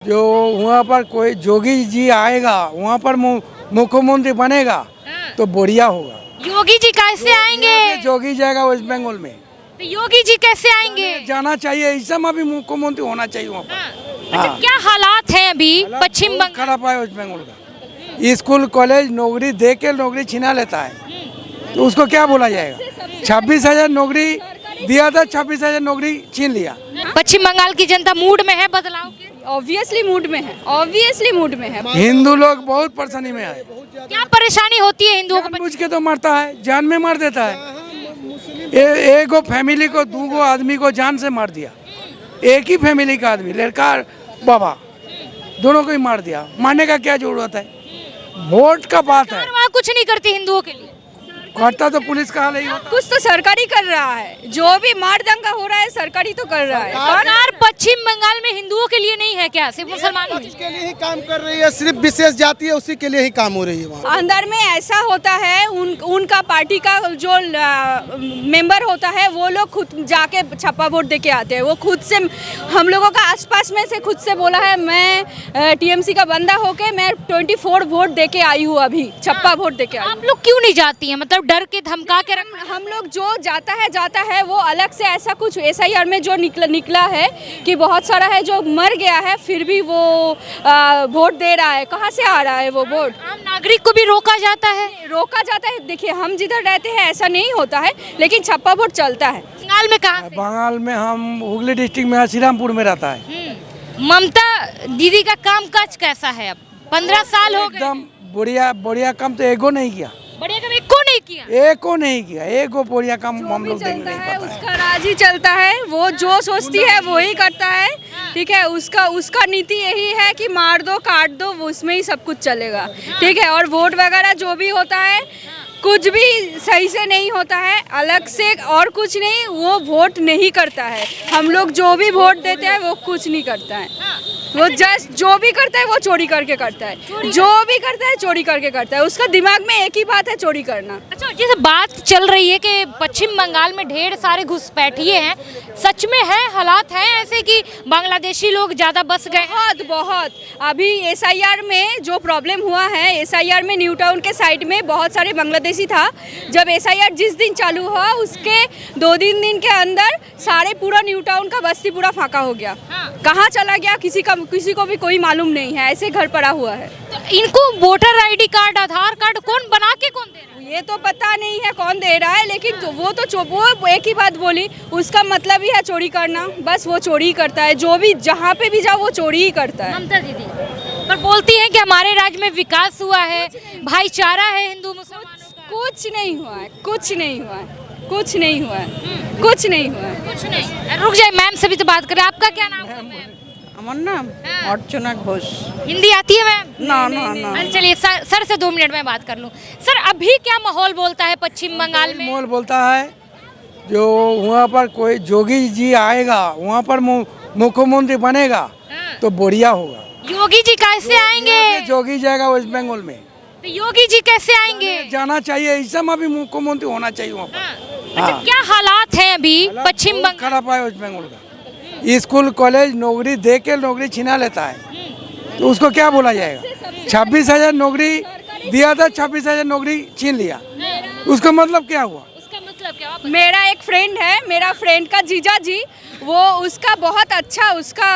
जो वहाँ पर कोई जोगी जी आएगा, वहाँ पर मुख्यमंत्री बनेगा तो बढ़िया होगा। योगी जी कैसे आएंगे? जोगी जाएगा वेस्ट बंगाल में, तो योगी जी कैसे आएंगे? जाना चाहिए, इस समय भी मुख्यमंत्री होना चाहिए वहाँ हाँ। पर। अच्छा, क्या हालात हैं अभी पश्चिम बहुत बंगाल? खराब है वेस्ट बंगाल का। स्कूल कॉलेज नौकरी दे के नौकरी छीना लेता है, तो उसको क्या बोला जाएगा? 26,000 नौकरी दिया था, 26,000 नौकरी छीन लिया। पश्चिम बंगाल की जनता मूड में है बदलाव के? ऑब्वियसली मूड में है, ऑब्वियसली मूड में है। हिंदू लोग बहुत परेशानी में है। क्या परेशानी होती है हिंदुओं को? जानबूझ के तो मरता है, जान में मार देता है। एक फैमिली को, 2 आदमी को जान से मार दिया। एक ही फैमिली का आदमी, लड़का बाबा, दोनों को ही मार दिया। मारने का क्या जरूरत है? वोट का बात है। वहाँ कुछ नहीं करती हिंदुओं के लिए? करता तो पुलिस का हाल ही होता। कुछ तो सरकारी कर रहा है, जो भी मार दंगा हो रहा है सरकारी तो कर रहा है। सरकार पश्चिम बंगाल में हिंदुओं के लिए नहीं है क्या? सिर्फ मुसलमानों के लिए? उसके लिए ही काम कर रही है, सिर्फ विशेष जाति है उसी के लिए ही काम हो रही है वहाँ। अंदर में ऐसा होता है, उनका पार्टी का जो मेंबर होता है वो लोग खुद जाके छप्पा वोट दे के आते हैं। वो खुद से हम लोगों का आसपास में से खुद से बोला है, मैं टीएमसी का बंदा होके मैं 24 वोट दे के आई हूँ, अभी छप्पा वोट दे के आई हूँ। आप लोग क्यों नहीं जाती हैं? मतलब डर के धमका के रख? हम लोग जो जाता है वो अलग से ऐसा कुछ SIR में जो निकला है कि बहुत सारा है जो मर गया है, फिर भी वो वोट दे रहा है। कहाँ से आ रहा है वो वोट? आम नागरिक को भी रोका जाता है? देखिए, हम जिधर रहते हैं ऐसा नहीं होता है, लेकिन छप्पा वोट चलता है। बंगाल में कहाँ से? बंगाल में हम हुगली डिस्ट्रिक्ट में श्रीरामपुर में रहता है। ममता दीदी का काम काज कैसा है? अब 15 साल हो गए। एकदम बढ़िया काम तो एको नहीं किया, बढ़िया काम एको नहीं किया। एको नहीं किया, एको बढ़िया काम हम लोग देख चलता नहीं है पाता है। उसका राज ही चलता है, वो जो सोचती है वो ही करता है। ठीक है, उसका नीति यही है कि मार दो काट दो, वो उसमें ही सब कुछ चलेगा। ठीक है, और वोट वगैरह जो भी होता है कुछ भी सही से नहीं होता है, अलग से और कुछ नहीं, वो वोट नहीं करता है। हम लोग जो भी वोट देते हैं वो कुछ नहीं करता है, वो जस्ट जो भी करता है वो चोरी करके करता है, जो भी करता है चोरी करके करता है। उसका दिमाग में एक ही बात है, चोरी करना। अच्छा, जैसे बात चल रही है कि पश्चिम बंगाल में ढेर सारे घुसपैठिए हैं, सच में है? हालात हैं ऐसे कि बांग्लादेशी लोग ज़्यादा बस गए? बहुत अभी SIR में जो प्रॉब्लम हुआ है, SIR में न्यू टाउन के साइड में बहुत सारे बांग्लादेशी था। जब SIR जिस दिन चालू हुआ उसके 2-3 दिन के अंदर सारे पूरा न्यू टाउन का बस्ती पूरा फाका हो गया। कहाँ चला गया किसी को भी कोई मालूम नहीं है, ऐसे घर पड़ा हुआ है। तो इनको वोटर ID कार्ड, आधार कार्ड कौन बना के कौन दे रहा है? ये तो पता नहीं है कौन दे रहा है, लेकिन वो एक ही बात बोली, उसका मतलब ही है चोरी करना। बस वो चोरी ही करता है, जो भी जहाँ पे भी जाओ वो चोरी ही करता है। ममता दीदी पर बोलती हैं कि हमारे राज्य में विकास हुआ है, भाईचारा है हिंदू मुसलमानों का। कुछ नहीं हुआ है। कुछ नहीं। रुक जाए, मैम से भी तो बात करें। आपका क्या नाम है मैम? আমার নাম अर्चना घोष। हिंदी आती है मैम? ना। अरे चलिए सर से 2 मिनट में बात कर लूँ। सर, अभी क्या माहौल बोलता है पश्चिम बंगाल में? मोल बोलता है, जो वहाँ पर कोई जोगी जी आएगा, वहाँ पर मुख्यमंत्री बनेगा तो बढ़िया होगा। योगी जी कैसे आएंगे? जोगी जाएगा वेस्ट बंगाल में, तो योगी जी कैसे आएंगे? जाना चाहिए, इस समय भी मुख्यमंत्री होना चाहिए वहाँ पर। अच्छा, क्या हालात हैं अभी पश्चिम बहुत बंगाल? खराब है वेस्ट बंगाल का। स्कूल कॉलेज नौकरी दे के नौकरी छीना लेता है, तो उसको क्या बोला जाएगा? 26,000 नौकरी दिया था, 26,000 नौकरी छीन लिया। उसका मतलब क्या हुआ? उसका मतलब क्या? मेरा एक फ्रेंड है, मेरा फ्रेंड का जीजा जी, वो उसका बहुत अच्छा, उसका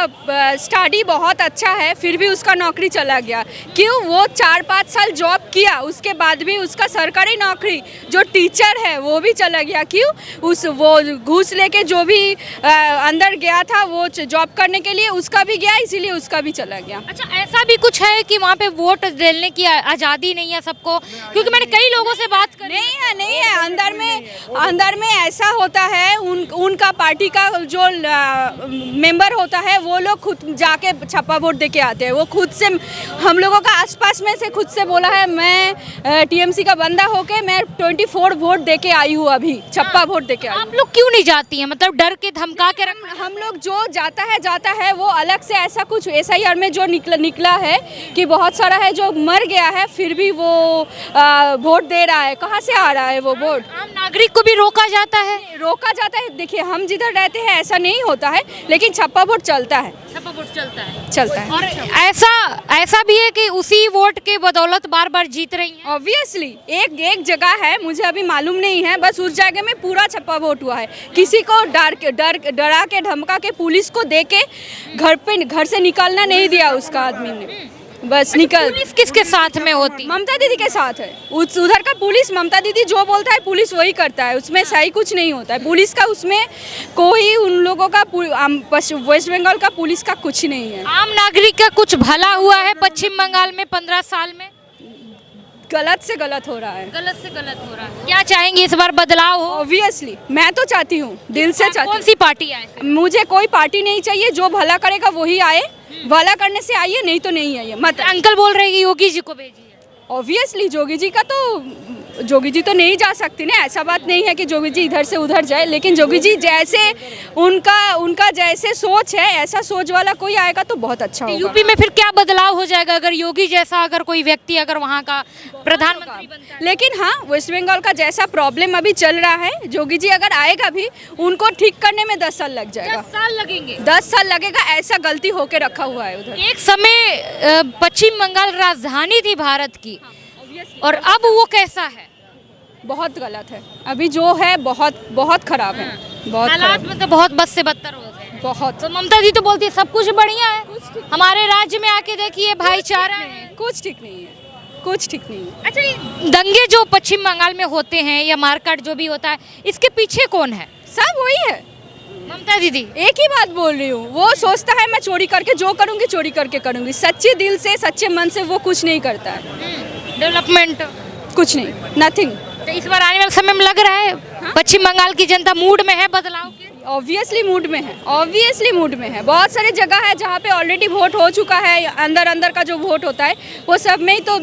स्टडी बहुत अच्छा है, फिर भी उसका नौकरी चला गया। क्यों? वो 4-5 साल जॉब किया, उसके बाद भी उसका सरकारी नौकरी जो टीचर है वो भी चला गया। क्यों? वो घूस लेके जो भी अंदर गया था वो जॉब करने के लिए, उसका भी गया, इसीलिए उसका भी चला गया। अच्छा, ऐसा भी कुछ है कि वहाँ पे वोट डालने की आज़ादी नहीं है सबको? क्योंकि मैंने कई लोगों से बात करी। नहीं है। अंदर में ऐसा होता है, उनका पार्टी का जो मेंबर होता है वो लोग खुद जाके छप्पा वोट दे के आते हैं। वो खुद से हम लोगों का आसपास में से खुद से बोला है, मैं टीएमसी का बंदा होके मैं 24 वोट दे के आई हूँ, अभी छप्पा वोट दे के आई हूँ। आप लोग क्यों नहीं जाती हैं? मतलब डर के धमका के रख? हम लोग जो जाता है वो अलग से ऐसा कुछ SIR में जो निकला है कि बहुत सारा है जो मर गया है, फिर भी वो वोट दे रहा है। कहाँ से आ रहा है वो वोट? आम नागरिक को भी रोका जाता है? देखिए, हम जिधर रहते हैं ऐसा नहीं होता है, लेकिन छप्पा वोट चलता है, छप्पा वोट चलता है। चलता है। और ऐसा भी है कि उसी वोट के बदौलत बार बार जीत रही हैं। ऑब्वियसली एक जगह है, मुझे अभी मालूम नहीं है, बस उस जगह में पूरा छप्पा वोट हुआ है। किसी को डरा के धमका के पुलिस को दे के घर से निकलना नहीं दिया उसका आदमी ने, बस निकल। पुलिस किसके साथ में होती? ममता दीदी के साथ है। उधर का पुलिस, ममता दीदी जो बोलता है पुलिस वही करता है, उसमें सही कुछ नहीं होता है पुलिस का, उसमें कोई उन लोगों का वेस्ट बंगाल का पुलिस का कुछ नहीं है। आम नागरिक का कुछ भला हुआ है पश्चिम बंगाल में 15 साल में? गलत से गलत हो रहा है, गलत से गलत हो रहा है। क्या चाहेंगे इस बार बदलाव हो? ऑब्वियसली मैं तो चाहती हूँ, दिल से चाहती कौन हूँ। सी पार्टी आए? मुझे कोई पार्टी नहीं चाहिए, जो भला करेगा वही आए, भला करने से आइए, नहीं तो नहीं आइए मत। अंकल बोल रहे हैं कि योगी जी को भेजिए। ऑब्वियसली जोगी जी तो नहीं जा सकती ना, ऐसा बात नहीं है कि जोगी जी इधर से उधर जाए, लेकिन जोगी जी जैसे उनका जैसे सोच है, ऐसा सोच वाला कोई आएगा तो बहुत अच्छा होगा। यूपी में फिर क्या बदलाव हो जाएगा अगर योगी जैसा अगर कोई व्यक्ति अगर वहाँ का प्रधानमंत्री बनता है? लेकिन हाँ, वेस्ट बंगाल का जैसा प्रॉब्लम अभी चल रहा है, जोगी जी अगर आएगा भी, उनको ठीक करने में 10 साल लग 10 जाएगा। साल लगेंगे। 10 साल लगेगा, ऐसा गलती होके रखा हुआ है उधर। एक समय पश्चिम बंगाल राजधानी थी भारत की, और अब वो कैसा है? बहुत गलत है अभी जो है, बहुत खराब है, बहुत हालात खराब, मतलब बहुत बद से बदतर हो गए। बहुत। तो ममता जी तो बोलती है सब कुछ बढ़िया है, हमारे राज्य में आके देखिए भाईचारा है। कुछ ठीक नहीं है, कुछ ठीक नहीं है। अच्छा, ये दंगे जो पश्चिम बंगाल में होते हैं या मारकाट जो भी होता है, इसके पीछे कौन है? सब वही है, ममता दीदी। एक ही बात बोल रही हूँ, वो सोचता है मैं चोरी करके जो करूँगी चोरी करके करूँगी, सच्चे दिल से सच्चे मन से वो कुछ नहीं करता है। डेवलपमेंट कुछ नहीं, नथिंग। तो इस बार आने वाले समय में लग रहा है पश्चिम बंगाल की जनता मूड में है बदलाव के? ऑब्वियसली मूड में है, ऑब्वियसली मूड में है। बहुत सारे जगह है जहाँ पे ऑलरेडी वोट हो चुका है, अंदर का जो वोट होता है वो सब में ही तो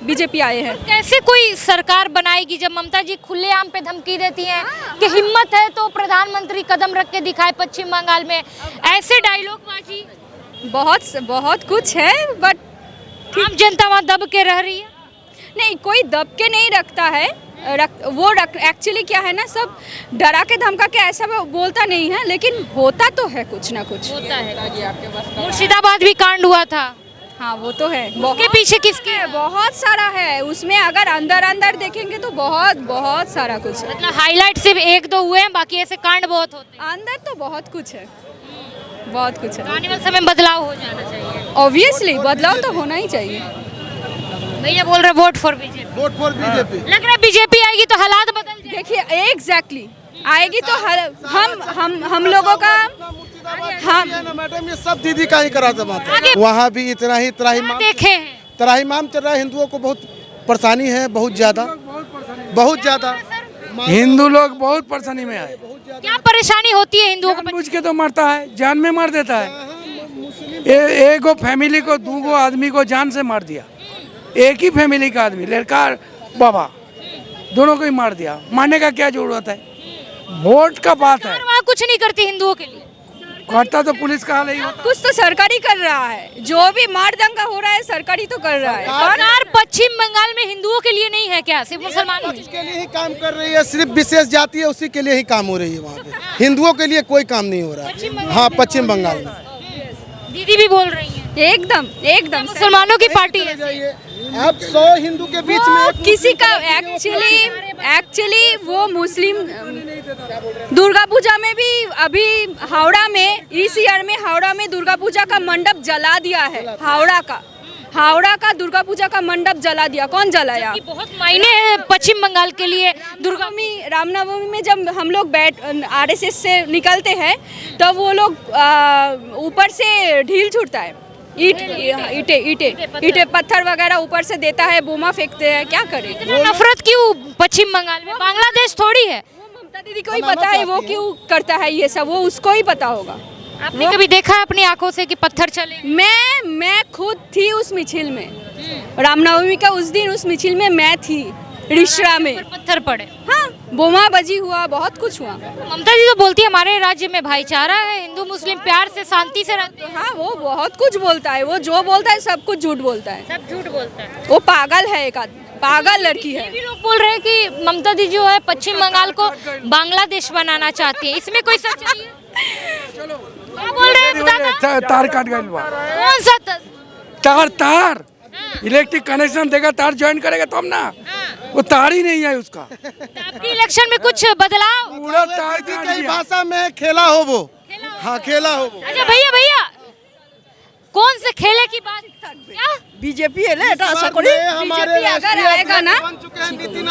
बीजेपी आए हैं। कैसे कोई सरकार बनाएगी जब ममता जी खुलेआम पे धमकी देती हैं कि हिम्मत है तो प्रधानमंत्री कदम रख के दिखाए पश्चिम बंगाल में, ऐसे डायलॉग बाजी? बहुत कुछ है, बट आम जनता वहाँ दब के रह रही है। नहीं, कोई दब के नहीं रखता है, एक्चुअली क्या है ना, सब डरा के धमका के ऐसा बोलता नहीं है, लेकिन होता तो है कुछ ना कुछ होता है। मुर्शिदाबाद भी कांड हुआ था। हाँ वो तो है, उसके पीछे किसके है? बहुत सारा है उसमें, अगर अंदर देखेंगे तो बहुत सारा कुछ है। मतलब हाईलाइट सिर्फ 1-2 हुए हैं, बाकी ऐसे कांड बहुत होते हैं। अंदर तो बहुत कुछ है, बहुत कुछ है। आने वाले समय में बदलाव हो जाना चाहिए। ऑब्वियसली बदलाव तो होना ही चाहिए। भैया बोल रहे vote for BJP. Vote for BJP. लग रहा है बीजेपी आएगी तो हालात बदल जाएंगे। देखिए एग्जैक्टली आएगी तो हम लोगों का, हम मैडम ये सब दीदी का ही करा जमाता आगे- है। वहाँ भी इतना ही देखे हैं त्राहिमाम चल रहा है। हिंदुओं को बहुत परेशानी है, बहुत ज्यादा। हिंदू लोग बहुत परेशानी में आए। क्या परेशानी होती है हिंदुओं को? जानबूझ के तो मरता है, जान में मार देता है। एक फैमिली को 2 आदमी को जान से मार दिया, एक ही फैमिली का आदमी, लड़का बाबा, दोनों को ही मार दिया। मारने का क्या जरूरत है? वोट का बात है। वहाँ कुछ नहीं करती हिंदुओं के लिए। करता तो पुलिस का हाल ही होता। कुछ तो सरकारी कर रहा है, जो भी मार दंगा हो रहा है सरकारी तो कर रहा है। सरकार पश्चिम बंगाल में हिंदुओं के लिए नहीं है क्या, सिर्फ मुसलमानों के लिए? उसके लिए ही काम कर रही है, सिर्फ विशेष जाति है उसी के लिए ही काम हो रही है वहाँ पे। हिंदुओं के लिए कोई काम नहीं हो रहा है। हाँ, पश्चिम बंगाल में दीदी भी बोल रही हैं एकदम मुसलमानों की पार्टी है। अब 100 हिंदू के बीच में वो किसी का एक्चुअली वो मुस्लिम दुर्गा पूजा में भी अभी हावड़ा में इस ईयर में हावड़ा में दुर्गा पूजा का मंडप जला दिया है। हावड़ा का दुर्गा पूजा का मंडप जला दिया। कौन जलाया? बहुत मायने है पश्चिम बंगाल के लिए। दुर्गा रामनवमी में जब हम लोग RSS से निकलते हैं तब वो लोग ऊपर से ढील छूटता है, ईटे पत्थर वगैरह ऊपर से देता है, बोमा फेंकते हैं। क्या करें? नफरत क्यों पश्चिम बंगाल में? बांग्लादेश थोड़ी है। ममता दीदी को ही पता है वो क्यों करता है ये सब, वो उसको ही पता होगा। आपने कभी देखा है अपनी आंखों से कि पत्थर चले? मैं खुद थी उस मिছিল में, रामनवमी का उस दिन उस मिছিল में मैं थी, रिश्रा में पत्थर पड़े। हाँ, बोमा बजी हुआ, बहुत कुछ हुआ। ममता जी तो बोलती है हमारे राज्य में भाईचारा है, हिंदू मुस्लिम प्यार से शांति से रहते हैं। हाँ, वो बहुत कुछ बोलता है, वो जो बोलता है सब कुछ झूठ बोलता है। सब झूठ बोलता है। वो पागल है, एक आदमी पागल लड़की है। ये भी लोग बोल रहे हैं कि ममता दी जो है पश्चिम बंगाल को बांग्लादेश बनाना चाहती है, इसमें कोई सच्चाई है? क्या बोल रहे हैं दादा? तार काट गए बा कौन सा तार तार इलेक्ट्रिक कनेक्शन देगा, तार ज्वाइन करेगा तो हम ना, वो तार ही नहीं है उसका। तो आपकी इलेक्शन में कुछ बदलाव? पूरा तार की काट कई दिया। भाषा में खेला हो वो, हाँ खेला हो वो। अच्छा भैया भैया, कौन से खेले की बात? क्या बीजेपी है ले इस बार आशा करी में हमारे बीजेपी अगर राष्ट्रीय आएगा ना, बन चुके हैं नितिन